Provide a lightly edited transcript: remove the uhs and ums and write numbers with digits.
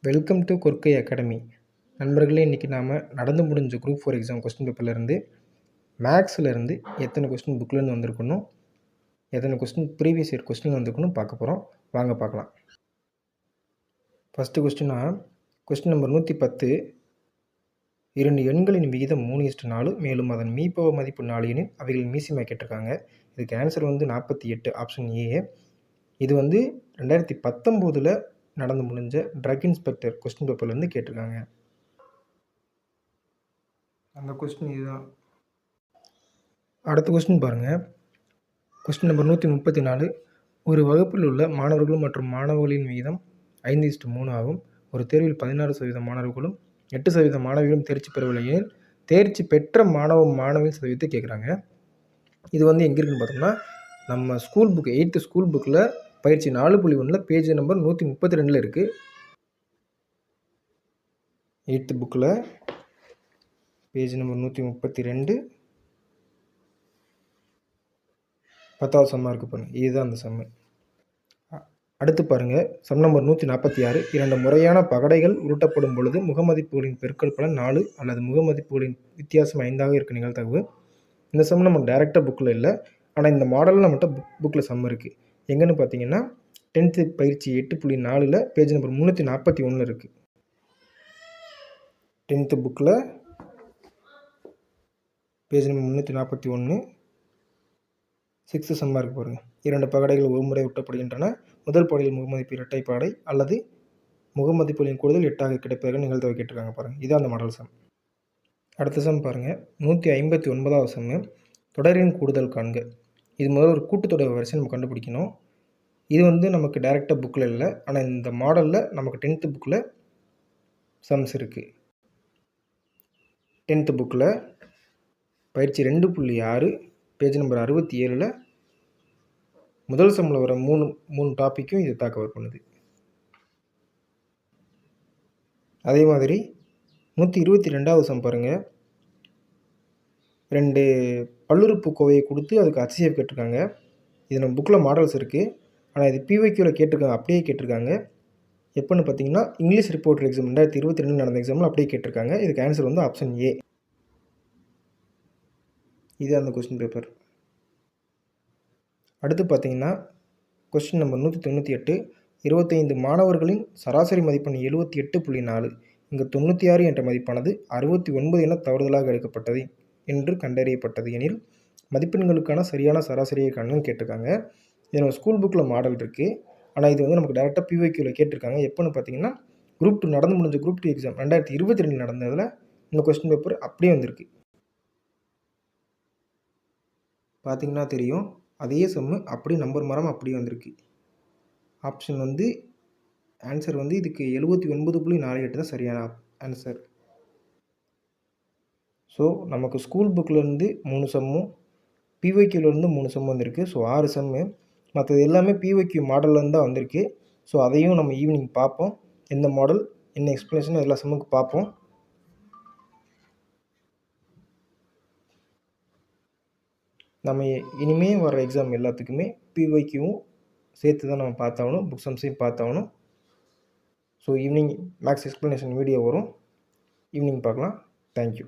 Welcome to Korkai academy. நண்பர்களே, இன்றைக்கி நாம் நடந்து முடிஞ்ச குரூப் 4 எக்ஸாம் கொஸ்டின் பேப்பர்லேருந்து மேக்ஸ்லேருந்து எத்தனை கொஸ்டின் புக்லேருந்து வந்திருக்கணும், எத்தனை கொஸ்டின் ப்ரீவியஸ் இயர் கொஸ்டின் வந்திருக்கணும் பார்க்க போகிறோம். வாங்க பார்க்கலாம். First question number 110. 2 எண்களின் விகிதம் 3:4, மேலும் அதன் மீப்பவ மதிப்பு 4 எனில் அவைகளின் மீசிமா கேட்டிருக்காங்க. இதுக்கு ஆன்சர் 48, ஆப்ஷன் ஏ. இது 2019 நடந்து முடிஞ்ச ட்ரக் இன்ஸ்பெக்டர் கொஸ்டின் பேப்பர்லேருந்து கேட்டிருக்காங்க. அந்த கொஸ்டின் இதுதான். அடுத்த கொஸ்டின் பாருங்கள். Question number 134. ஒரு வகுப்பில் உள்ள மாணவர்கள் மற்றும் மாணவர்களின் விகிதம் 5:3 ஆகும். ஒரு தேர்வில் 16% மாணவர்களும் 8% மாணவிகளும் தேர்ச்சி பெறவில்லை எனில் தேர்ச்சி பெற்ற மாணவியின் சதவீதத்தை கேட்குறாங்க. இது எங்கே இருக்குன்னு பார்த்தோம்னா, நம்ம ஸ்கூல் புக் 8th ஸ்கூல் புக்கில் பயிற்சி 4.1 பேஜ் நம்பர் 132 இருக்குது. 8th புக்கில் பேஜ் நம்பர் 132 10வது சம்மாக இருக்குது பாருங்கள். இதுதான் அந்த சம்மு. அடுத்து பாருங்கள், சம் நம்பர் 146. 2 முறையான பகடைகள் உருட்டப்படும் பொழுது முகமதிப்புகளின் பெருக்கல் பலன் 4 அல்லது முகமதிப்புகளின் வித்தியாசம் 5ஆக இருக்க நிகழ்தகவு. இந்த சம் நம்ம டைரெக்டாக புக்கில் இல்லை, ஆனால் இந்த மாடலில் நம்மகிட்ட புக்கில் சம் இருக்குது. எங்கன்னு பார்த்தீங்கன்னா 10th பயிற்சி 8.4 பேஜ் நம்பர் 341 இருக்குது. 10th புக்கில் பேஜ் நம்பர் 341 6th சம்மாக இருக்குது பாருங்கள். 2 பகடைகள் ஒரு முறை உருட்டப்படுகின்றன. முதல் பகடையில் முகமதிப்பு இரட்டை பகடை அல்லது முகமதிப்புகளின் கூடுதல் 8ஆக கிடைப்பதாக நிகழ்தகவு கேட்டிருக்காங்க பாருங்கள். இதுதான் அந்த மாடல் சம். அடுத்த சம் பாருங்கள். 159வது சம்மு. தொடரின் கூடுதல் காண்க. இது முதல்ல ஒரு கூட்டுத்தொடர் வரிசை நம்ம கண்டுபிடிக்கணும். இது நமக்கு டைரெக்டாக புக்கில் இல்லை, ஆனால் இந்த மாடலில் நமக்கு 10th புக்கில் சம்ஸ் இருக்குது. 10th புக்கில் பயிற்சி 2.6 பேஜ் நம்பர் 67 முதல் சம்மில் வர மூணு டாப்பிக்கும் இது தான் கவர் பண்ணுது. அதே மாதிரி 122வது சம் பாருங்கள். 2 பல்லுறுப்புக்கோவையை கொடுத்து அதுக்கு HCF கேட்டிருக்காங்க. இது நம்ம புக்கில் மாடல்ஸ் இருக்குது, ஆனால் இது PYQவில் கேட்டிருக்காங்க, அப்படியே கேட்டிருக்காங்க. எப்போன்னு பார்த்தீங்கன்னா இங்கிலீஷ் ரிப்போர்ட்டர் எக்ஸாம் 2022 நடந்த எக்ஸாமில் அப்படியே கேட்டிருக்காங்க. இதுக்கு ஆன்சர் ஆப்ஷன் ஏ. இது அந்த கொஸ்டின் பேப்பர். அடுத்து பார்த்தீங்கன்னா கொஸ்டின் நம்பர் 198. 25 மாணவர்களின் சராசரி மதிப்பெண் 78.4. இங்கு 96 என்ற மதிப்பானது 69 என தவறுதலாக எடுக்கப்பட்டது என்று கண்டறியப்பட்டது எனில் மதிப்பெண்களுக்கான சரியான சராசரியை காணுன்னு கேட்டிருக்காங்க. இது நம்ம ஸ்கூல் புக்கில் மாடல் இருக்குது, ஆனால் இது நமக்கு டேரெக்டாக PYQவில் கேட்டிருக்காங்க. எப்போன்னு பார்த்தீங்கன்னா குரூப் 2 நடந்து முடிஞ்ச குரூப் 2 எக்ஸாம் 2022 நடந்ததில் இந்த கொஸ்டின் பேப்பர் அப்படியே வந்திருக்கு. பார்த்தீங்கன்னா தெரியும், அதே சம்மு அப்படியே நம்பர் மாறாமல் அப்படியே வந்திருக்கு. ஆப்ஷன் ஆன்சர் இதுக்கு 79.48 தான் சரியான ஆன்சர். ஸோ நமக்கு ஸ்கூல் புக்கிலேருந்து 3 சம்மும் PYQலேருந்து 3 சம் வந்திருக்கு. ஸோ 6 சம்மு. மற்றது எல்லாமே PYQ மாடல்லேருந்து தான் வந்திருக்கு. ஸோ அதையும் நம்ம ஈவினிங் பார்ப்போம். எந்த மாடல் என்ன எக்ஸ்ப்ளனேஷன் எல்லா சம்முக்கு பார்ப்போம். நம்ம இனிமேல் வர எக்ஸாம் எல்லாத்துக்குமே PYQவும் சேர்த்து தான் நம்ம பார்த்தாகணும், புக் சம்ஸையும் பார்த்தாகணும். So evening maths explanation video வரும், ஈவினிங் பார்க்கலாம். தேங்க்யூ.